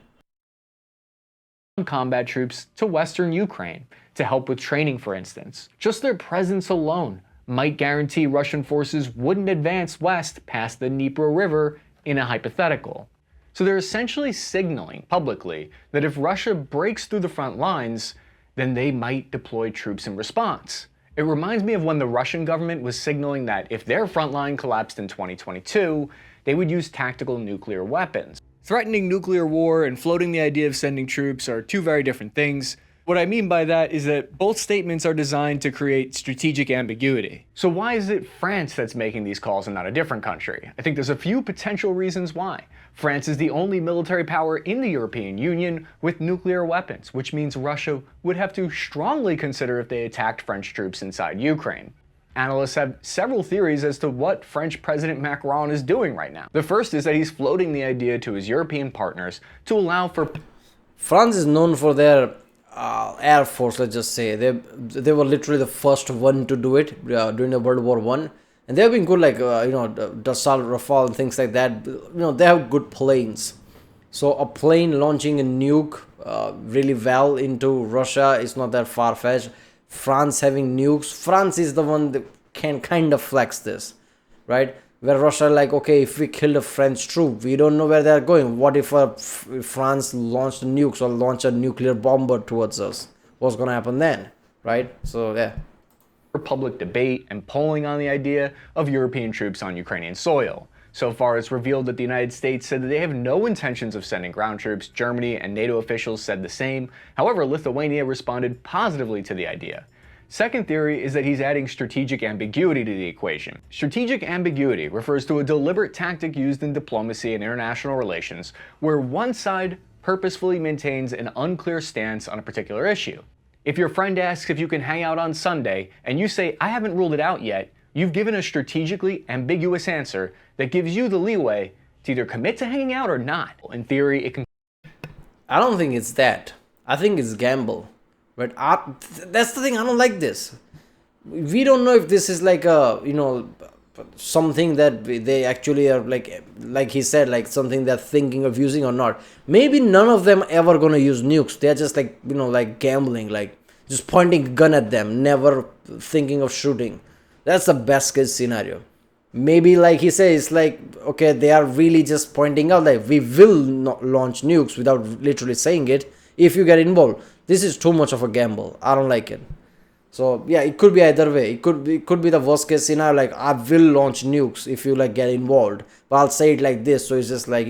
Combat troops to Western Ukraine to help with training, for instance. Just their presence alone might guarantee Russian forces wouldn't advance west past the Dnieper River in a hypothetical. So they're essentially signaling publicly that if Russia breaks through the front lines, then they might deploy troops in response. It reminds me of when the Russian government was signaling that if their front line collapsed in 2022, they would use tactical nuclear weapons. Threatening nuclear war and floating the idea of sending troops are two very different things. What I mean by that is that both statements are designed to create strategic ambiguity. So why is it France that's making these calls and not a different country? I think there's a few potential reasons why. France is the only military power in the European Union with nuclear weapons, which means Russia would have to strongly consider if they attacked French troops inside Ukraine. Analysts have several theories as to what French President Macron is doing right now. The first is that he's floating the idea to his European partners to allow for... France is known for their air force, let's just say. They were literally the first one to do it during the World War I. And they've been good, like, Dassault, Rafale and things like that. They have good planes. So a plane launching a nuke really well into Russia is not that far-fetched. France having nukes, France is the one that can kind of flex this, right? Where Russia like, okay, if we kill a French troop, we don't know where they're going. What if France launched nukes or launched a nuclear bomber towards us? What's going to happen then, right? So, yeah. Public debate and polling on the idea of European troops on Ukrainian soil. So far, it's revealed that the United States said that they have no intentions of sending ground troops. Germany and NATO officials said the same. However, Lithuania responded positively to the idea, Second theory is that he's adding strategic ambiguity to the equation. Strategic ambiguity refers to a deliberate tactic used in diplomacy and international relations where one side purposefully maintains an unclear stance on a particular issue. If your friend asks if you can hang out on Sunday and you say, "I haven't ruled it out yet," you've given a strategically ambiguous answer that gives you the leeway to either commit to hanging out or not. In theory, it can. I don't think it's that. I think it's gamble. But that's the thing, I don't like this. We don't know if this is like a, something that they actually are like he said, like something they're thinking of using or not. Maybe none of them ever gonna use nukes. They're just like gambling, like just pointing a gun at them, never thinking of shooting. That's the best case scenario. Maybe like he says, like, okay, they are really just pointing out like we will not launch nukes without literally saying it if you get involved. This is too much of a gamble. I don't like it. So yeah, it could be either way. It could be the worst case scenario, like I will launch nukes if you like get involved. But I'll say it like this, so it's just like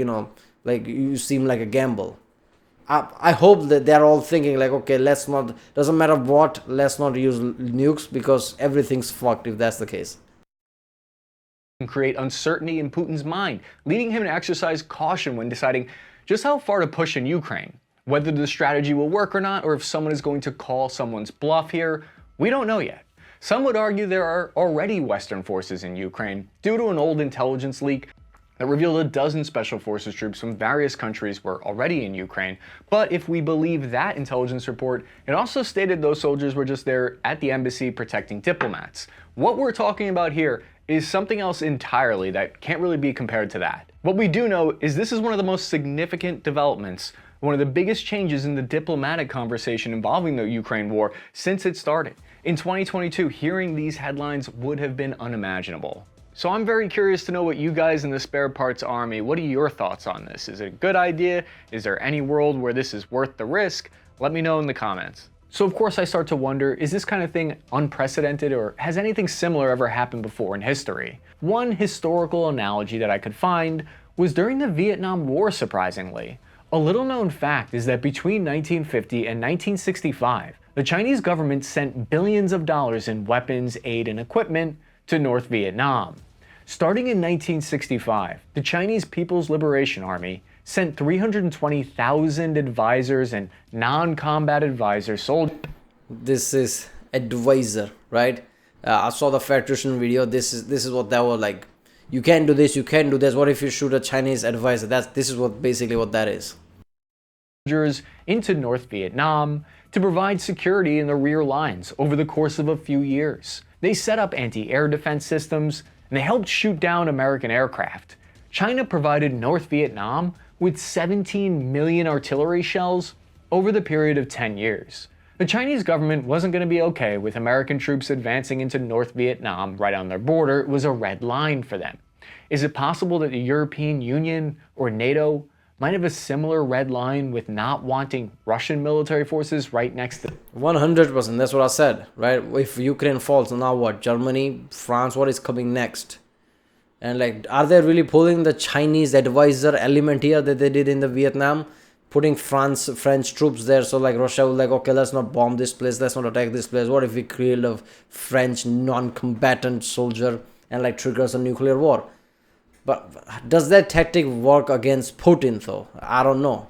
like you seem like a gamble. I hope that they're all thinking like, okay, let's not. Doesn't matter what, let's not use nukes because everything's fucked if that's the case. Create uncertainty in Putin's mind, leading him to exercise caution when deciding just how far to push in Ukraine. Whether the strategy will work or not, or if someone is going to call someone's bluff here, we don't know yet. Some would argue there are already Western forces in Ukraine due to an old intelligence leak that revealed a dozen special forces troops from various countries were already in Ukraine. But if we believe that intelligence report, it also stated those soldiers were just there at the embassy protecting diplomats. What we're talking about here is something else entirely that can't really be compared to that. What we do know is this is one of the most significant developments, one of the biggest changes in the diplomatic conversation involving the Ukraine war since it started. In 2022, hearing these headlines would have been unimaginable. So I'm very curious to know what you guys in the Spare Parts Army, what are your thoughts on this? Is it a good idea? Is there any world where this is worth the risk? Let me know in the comments. So of course I start to wonder, is this kind of thing unprecedented, or has anything similar ever happened before in history? One historical analogy that I could find was during the Vietnam War, surprisingly. A little known fact is that between 1950 and 1965, the Chinese government sent billions of dollars in weapons, aid, and equipment to North Vietnam. Starting in 1965, the Chinese People's Liberation Army sent 320,000 advisors and non-combat advisor soldiers. This is advisor, right? I saw the Federation video. This is what they were like. You can't do this. You can't do this. What if you shoot a Chinese advisor? This is what basically what that is. Into North Vietnam to provide security in the rear lines over the course of a few years. They set up anti-air defense systems and they helped shoot down American aircraft. China provided North Vietnam with 17 million artillery shells over the period of 10 years. The Chinese government wasn't going to be okay with American troops advancing into North Vietnam right on their border. It was a red line for them. Is it possible that the European Union or NATO might have a similar red line with not wanting Russian military forces right next to 100%, that's what I said, right? If Ukraine falls, now what? Germany, France, what is coming next? And like, are they really pulling the Chinese advisor element here that they did in the Vietnam? Putting French troops there, so like Russia will like, okay, let's not bomb this place, let's not attack this place. What if we create a French non-combatant soldier and like triggers a nuclear war? But does that tactic work against Putin though? I don't know.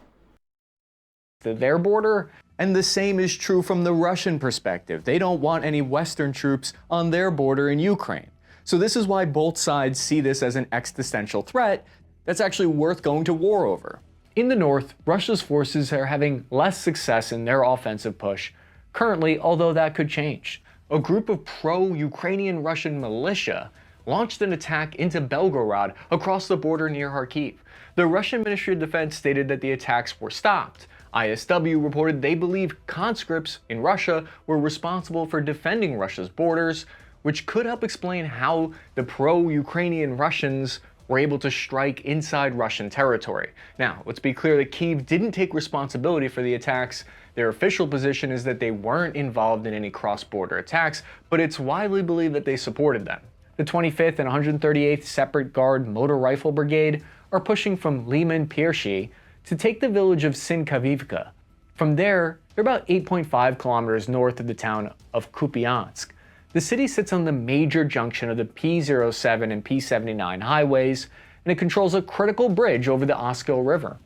their border? And the same is true from the Russian perspective. They don't want any Western troops on their border in Ukraine. So this is why both sides see this as an existential threat that's actually worth going to war over. In the north, Russia's forces are having less success in their offensive push currently, although that could change. A group of pro-Ukrainian Russian militia launched an attack into Belgorod across the border near Kharkiv. The Russian Ministry of Defense stated that the attacks were stopped. ISW reported they believe conscripts in Russia were responsible for defending Russia's borders, which could help explain how the pro-Ukrainian Russians were able to strike inside Russian territory. Now, let's be clear that Kyiv didn't take responsibility for the attacks. Their official position is that they weren't involved in any cross-border attacks, but it's widely believed that they supported them. The 25th and 138th Separate Guard Motor Rifle Brigade are pushing from Lyman Piershy to take the village of Sinkavivka. From there, they're about 8.5 kilometers north of the town of Kupiansk. The city sits on the major junction of the P07 and P79 highways, and it controls a critical bridge over the Oskil River.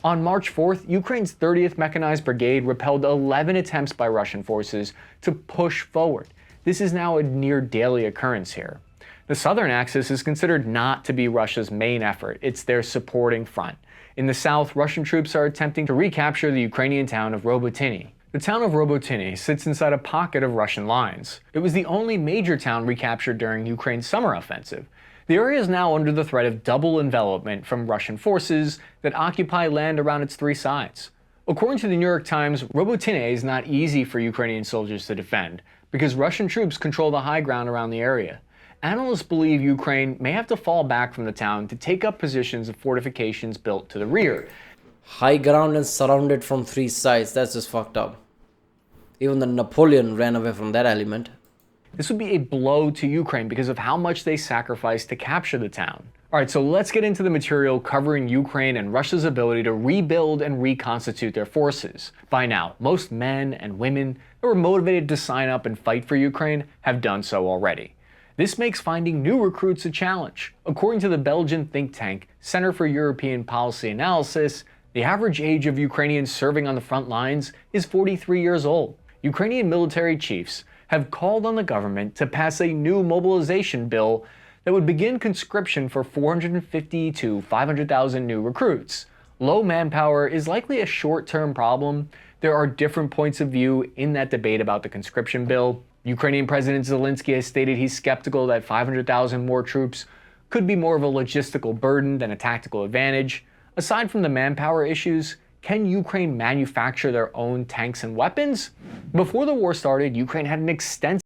On March 4th, Ukraine's 30th Mechanized Brigade repelled 11 attempts by Russian forces to push forward. This is now a near daily occurrence here. The southern axis is considered not to be Russia's main effort, it's their supporting front. In the south, Russian troops are attempting to recapture the Ukrainian town of Robotyne. The town of Robotyne sits inside a pocket of Russian lines. It was the only major town recaptured during Ukraine's summer offensive. The area is now under the threat of double envelopment from Russian forces that occupy land around its three sides. According to the New York Times, Robotyne is not easy for Ukrainian soldiers to defend because Russian troops control the high ground around the area. Analysts believe Ukraine may have to fall back from the town to take up positions of fortifications built to the rear. High ground and surrounded from three sides. That's just fucked up. Even the Napoleon ran away from that element. This would be a blow to Ukraine because of how much they sacrificed to capture the town. Alright, so let's get into the material covering Ukraine and Russia's ability to rebuild and reconstitute their forces. By now, most men and women that were motivated to sign up and fight for Ukraine have done so already. This makes finding new recruits a challenge. According to the Belgian think tank Center for European Policy Analysis, the average age of Ukrainians serving on the front lines is 43 years old. Ukrainian military chiefs have called on the government to pass a new mobilization bill that would begin conscription for 450 to 500,000 new recruits. Low manpower is likely a short-term problem. There are different points of view in that debate about the conscription bill. Ukrainian President Zelensky has stated he's skeptical that 500,000 more troops could be more of a logistical burden than a tactical advantage. Aside from the manpower issues, can Ukraine manufacture their own tanks and weapons? Before the war started, Ukraine had an extensive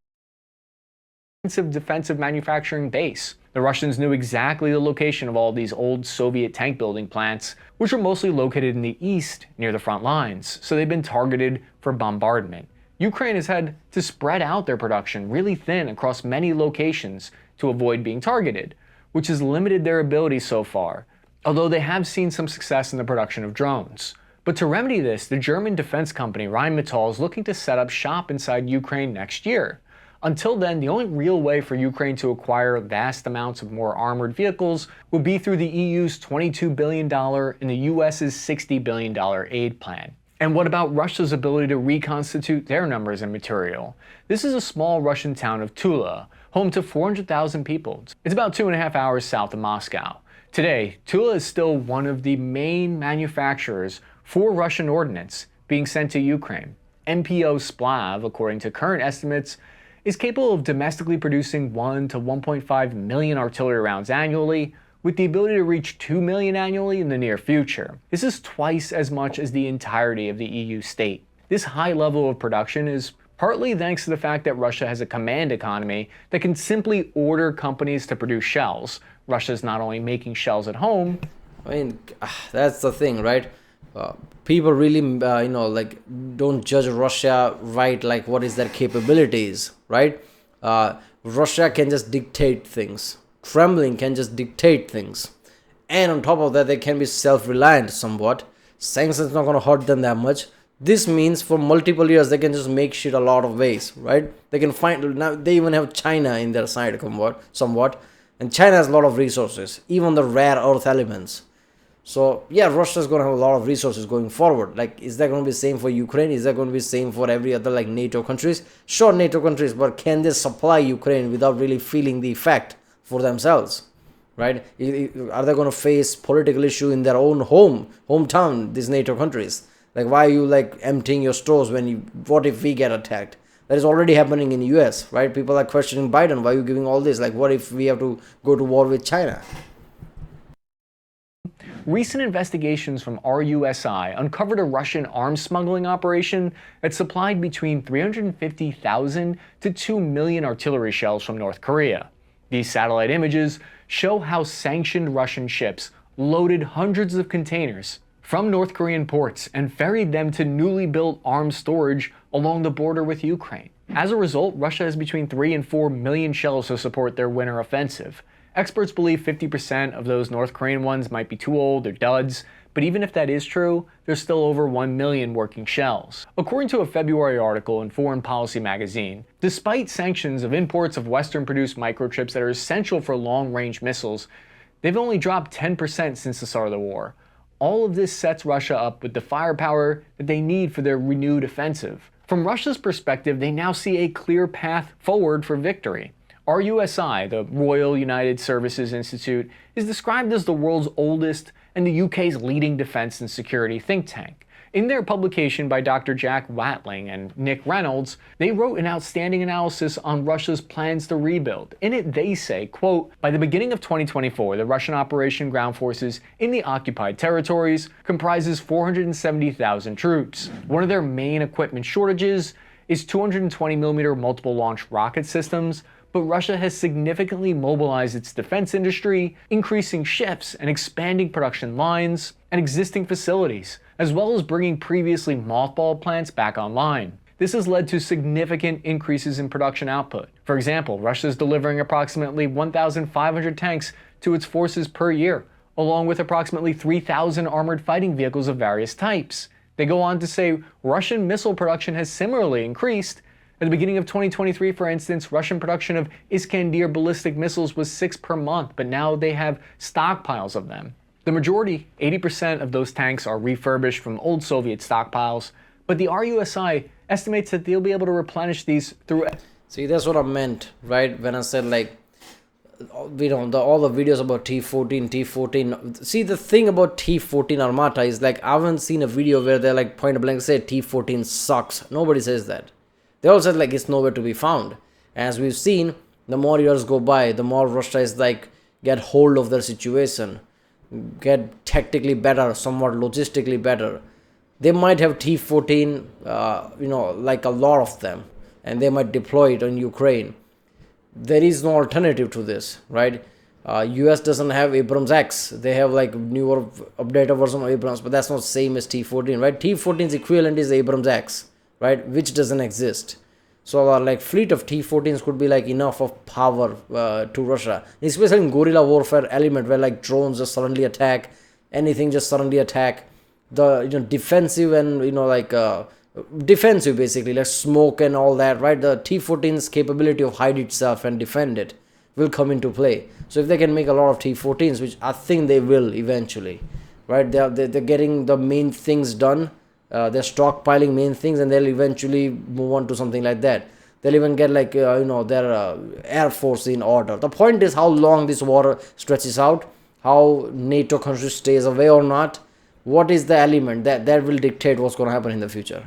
defensive manufacturing base. The Russians knew exactly the location of all these old Soviet tank building plants, which were mostly located in the east near the front lines, so they've been targeted for bombardment. Ukraine has had to spread out their production really thin across many locations to avoid being targeted, which has limited their ability so far, although they have seen some success in the production of drones. But to remedy this, the German defense company Rheinmetall is looking to set up shop inside Ukraine next year. Until then, the only real way for Ukraine to acquire vast amounts of more armored vehicles would be through the EU's $22 billion and the US's $60 billion aid plan. And what about Russia's ability to reconstitute their numbers and material? This is a small Russian town of Tula, home to 400,000 people. It's about 2.5 hours south of Moscow. Today, Tula is still one of the main manufacturers for Russian ordnance being sent to Ukraine. MPO Splav, according to current estimates, is capable of domestically producing 1 to 1.5 million artillery rounds annually, with the ability to reach 2 million annually in the near future. This is twice as much as the entirety of the EU state. This high level of production is partly thanks to the fact that Russia has a command economy that can simply order companies to produce shells. Russia's not only making shells at home. I mean, that's the thing, right? People really, don't judge Russia right, like what is their capabilities, right? Russia can just dictate things. Kremlin can just dictate things. And on top of that, they can be self-reliant somewhat. Sanctions not going to hurt them that much. This means for multiple years, they can just make shit a lot of ways, right? They can find, now they even have China in their side somewhat. And China has a lot of resources, even the rare earth elements. So yeah, Russia's going to have a lot of resources going forward. Like, is that going to be the same for Ukraine? Is that going to be the same for every other like NATO countries? Sure, NATO countries, but can they supply Ukraine without really feeling the effect for themselves, right? Are they going to face political issue in their own hometown, these NATO countries? Like, why are you like emptying your stores what if we get attacked? That is already happening in the US, right? People are questioning Biden. Why are you giving all this? Like, what if we have to go to war with China? Recent investigations from RUSI uncovered a Russian arms smuggling operation that supplied between 350,000 to 2 million artillery shells from North Korea. These satellite images show how sanctioned Russian ships loaded hundreds of containers from North Korean ports and ferried them to newly built arms storage along the border with Ukraine. As a result, Russia has between 3 and 4 million shells to support their winter offensive. Experts believe 50% of those North Korean ones might be too old or duds, but even if that is true, there's still over 1 million working shells. According to a February article in Foreign Policy magazine, despite sanctions of imports of Western-produced microchips that are essential for long-range missiles, they've only dropped 10% since the start of the war. All of this sets Russia up with the firepower that they need for their renewed offensive. From Russia's perspective, they now see a clear path forward for victory. RUSI, the Royal United Services Institute, is described as the world's oldest and the UK's leading defense and security think tank. In their publication by Dr. Jack Watling and Nick Reynolds, they wrote an outstanding analysis on Russia's plans to rebuild. In it, they say, quote, by the beginning of 2024, the Russian Operation Ground Forces in the occupied territories comprises 470,000 troops. One of their main equipment shortages is 220mm multiple launch rocket systems, but Russia has significantly mobilized its defense industry, increasing shifts and expanding production lines and existing facilities, as well as bringing previously mothballed plants back online. This has led to significant increases in production output. For example, Russia is delivering approximately 1,500 tanks to its forces per year, along with approximately 3,000 armored fighting vehicles of various types. They go on to say Russian missile production has similarly increased. At the beginning of 2023, for instance, Russian production of Iskander ballistic missiles was 6 per month, but now they have stockpiles of them. The majority, 80% of those tanks, are refurbished from old Soviet stockpiles, but the RUSI estimates that they'll be able to replenish these through... See, that's what I meant, right? When I said, like, all the videos about T-14. See, the thing about T-14 Armata is, like, I haven't seen a video where they're, like, point blank say T-14 sucks. Nobody says that. They all said, like, it's nowhere to be found. As we've seen, the more years go by, the more Russia is, like, get hold of their situation, get tactically better, somewhat logistically better. They might have T-14, like a lot of them, and they might deploy it on Ukraine. There is no alternative to this, right? US doesn't have Abrams X. They have, like, newer, updated version of Abrams, but that's not same as T-14, right? T-14's equivalent is Abrams X, right, which doesn't exist. So our, like, fleet of T-14s could be, like, enough of power to Russia, especially in guerrilla warfare element where, like, drones just suddenly attack, anything just suddenly attack. The defensive and defensive basically, like smoke and all that, right? The T-14's capability of hide itself and defend it will come into play. So if they can make a lot of T-14s, which I think they will eventually, right? They're getting the main things done. They're stockpiling main things, and they'll eventually move on to something like that. They'll even get, like, their air force in order. The point is how long this war stretches out, how NATO countries stays away or not. What is the element that will dictate what's going to happen in the future?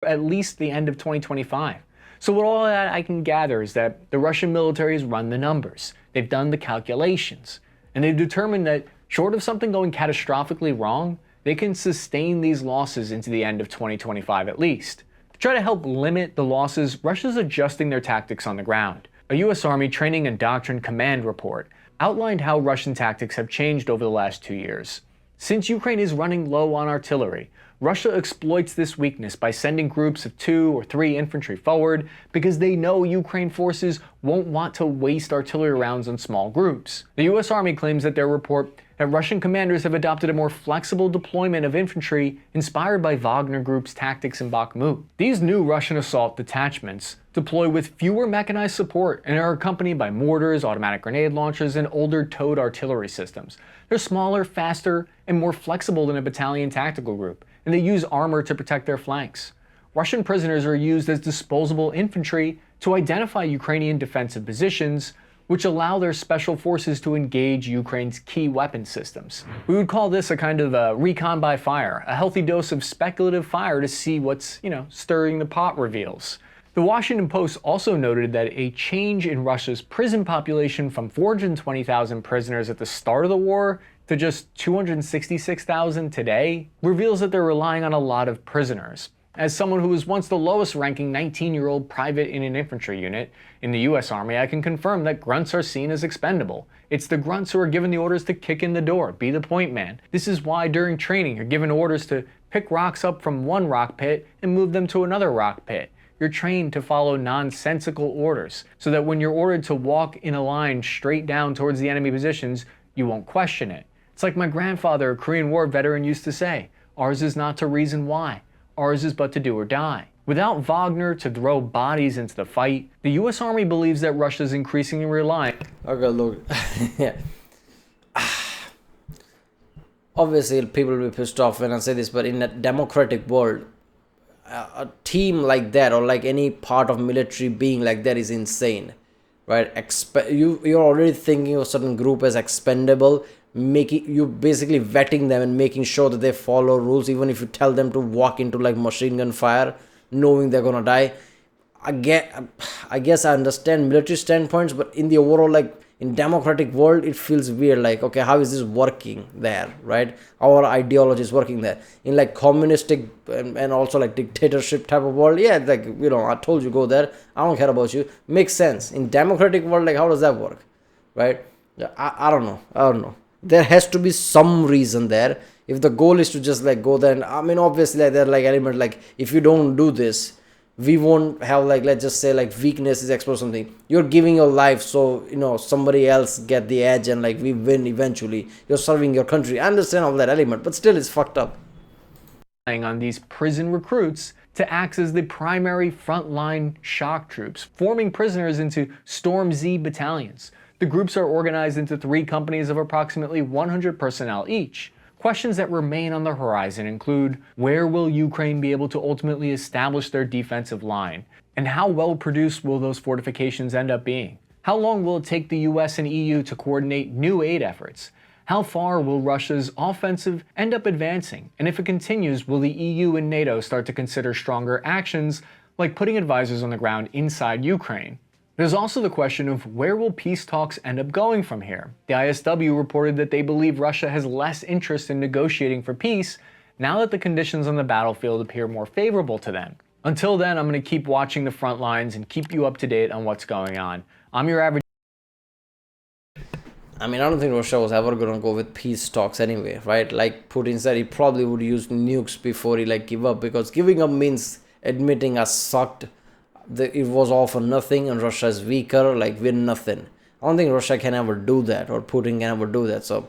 At least the end of 2025. So with all that I can gather is that the Russian military has run the numbers. They've done the calculations, and they've determined that short of something going catastrophically wrong, they can sustain these losses into the end of 2025 at least. To try to help limit the losses, Russia's adjusting their tactics on the ground. A US Army Training and Doctrine Command report outlined how Russian tactics have changed over the last 2 years. Since Ukraine is running low on artillery, Russia exploits this weakness by sending groups of 2 or 3 infantry forward because they know Ukraine forces won't want to waste artillery rounds on small groups. The US Army claims that their report that Russian commanders have adopted a more flexible deployment of infantry inspired by Wagner Group's tactics in Bakhmut. These new Russian assault detachments deploy with fewer mechanized support and are accompanied by mortars, automatic grenade launchers, and older towed artillery systems. They're smaller, faster, and more flexible than a battalion tactical group, and they use armor to protect their flanks. Russian prisoners are used as disposable infantry to identify Ukrainian defensive positions, which allow their special forces to engage Ukraine's key weapon systems. We would call this a kind of a recon by fire, a healthy dose of speculative fire to see what's, stirring the pot reveals. The Washington Post also noted that a change in Russia's prison population from 420,000 prisoners at the start of the war to just 266,000 today reveals that they're relying on a lot of prisoners. As someone who was once the lowest ranking 19-year-old private in an infantry unit in the US Army, I can confirm that grunts are seen as expendable. It's the grunts who are given the orders to kick in the door, be the point man. This is why during training you're given orders to pick rocks up from one rock pit and move them to another rock pit. You're trained to follow nonsensical orders, so that when you're ordered to walk in a line straight down towards the enemy positions, you won't question it. It's like my grandfather, a Korean War veteran, used to say, ours is not to reason why, ours is but to do or die. Without Wagner to throw bodies into the fight, the US Army believes that Russia is increasingly relying. Okay, look. Yeah. Obviously, people will be pissed off when I say this, but in a democratic world, a team like that or like any part of military being like that is insane, right? You're already thinking of a certain group as expendable, making you basically vetting them and making sure that they follow rules, even if you tell them to walk into like machine gun fire, knowing they're gonna die. I guess I understand military standpoints, but in the overall, like in democratic world, it feels weird. Like, okay, how is this working there, right? Our ideology is working there. In like communistic and also like dictatorship type of world, yeah, like, you know, I told you go there, I don't care about you. Makes sense. In democratic world, like, how does that work, right? I don't know. There has to be some reason there. If the goal is to just like go there, and I mean, obviously, like, there are like elements like if you don't do this, we won't have like, let's just say like weakness is exposed something. You're giving your life so, you know, somebody else get the edge and like we win eventually. You're serving your country. I understand all that element, but still it's fucked up. On these prison recruits to act as the primary frontline shock troops, forming prisoners into Storm Z battalions. The groups are organized into 3 companies of approximately 100 personnel each. Questions that remain on the horizon include, where will Ukraine be able to ultimately establish their defensive line? And how well produced will those fortifications end up being? How long will it take the US and EU to coordinate new aid efforts? How far will Russia's offensive end up advancing? And if it continues, will the EU and NATO start to consider stronger actions like putting advisors on the ground inside Ukraine? There's also the question of where will peace talks end up going from here? The ISW reported that they believe Russia has less interest in negotiating for peace now that the conditions on the battlefield appear more favorable to them. Until then, I'm going to keep watching the front lines and keep you up to date on what's going on. I'm your average. I mean, I don't think Russia was ever going to go with peace talks anyway, right? Like Putin said, he probably would use nukes before he like give up, because giving up means admitting I sucked. It was all for nothing and Russia is weaker, like we're nothing. I don't think Russia can ever do that, or Putin can ever do that. So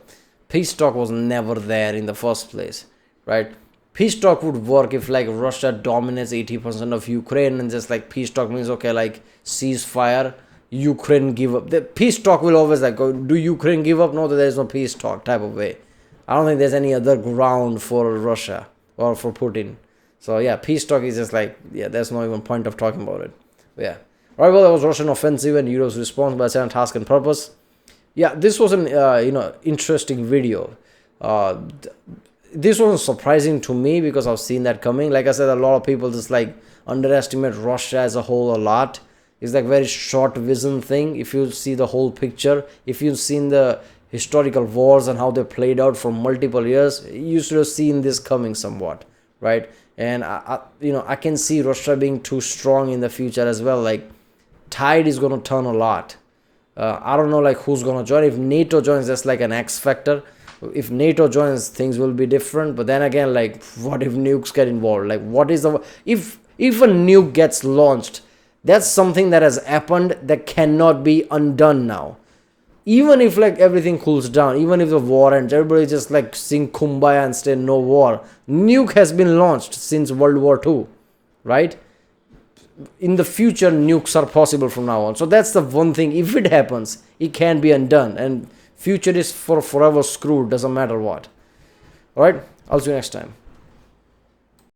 peace talk was never there in the first place, right? Peace talk would work if like Russia dominates 80% of Ukraine and just like peace talk means, okay, like ceasefire, Ukraine give up. The peace talk will always like go, do Ukraine give up? No, there is no peace talk type of way. I don't think there's any other ground for Russia or for Putin. So yeah, peace talk is just like, yeah, there's no even point of talking about it. But yeah. Alright, well, that was Russian offensive and Europe's response by saying task and purpose. Yeah, this was an interesting video. This wasn't surprising to me because I've seen that coming. Like I said, a lot of people just like underestimate Russia as a whole a lot. It's like very short vision thing. If you see the whole picture, if you've seen the historical wars and how they played out for multiple years, you should have seen this coming somewhat, right? And I can see Russia being too strong in the future as well. Like tide is going to turn a lot. I don't know like who's going to join. If NATO joins, that's like an X factor. If NATO joins, things will be different. But then again, like what if nukes get involved? Like what is the if a nuke gets launched, that's something that has happened that cannot be undone now. Even if like everything cools down, even if the war ends, everybody just like sing kumbaya and say no war. Nuke has been launched since World War II, right? In the future, nukes are possible from now on. So that's the one thing. If it happens, it can be undone. And future is for forever screwed, doesn't matter what. Alright, I'll see you next time.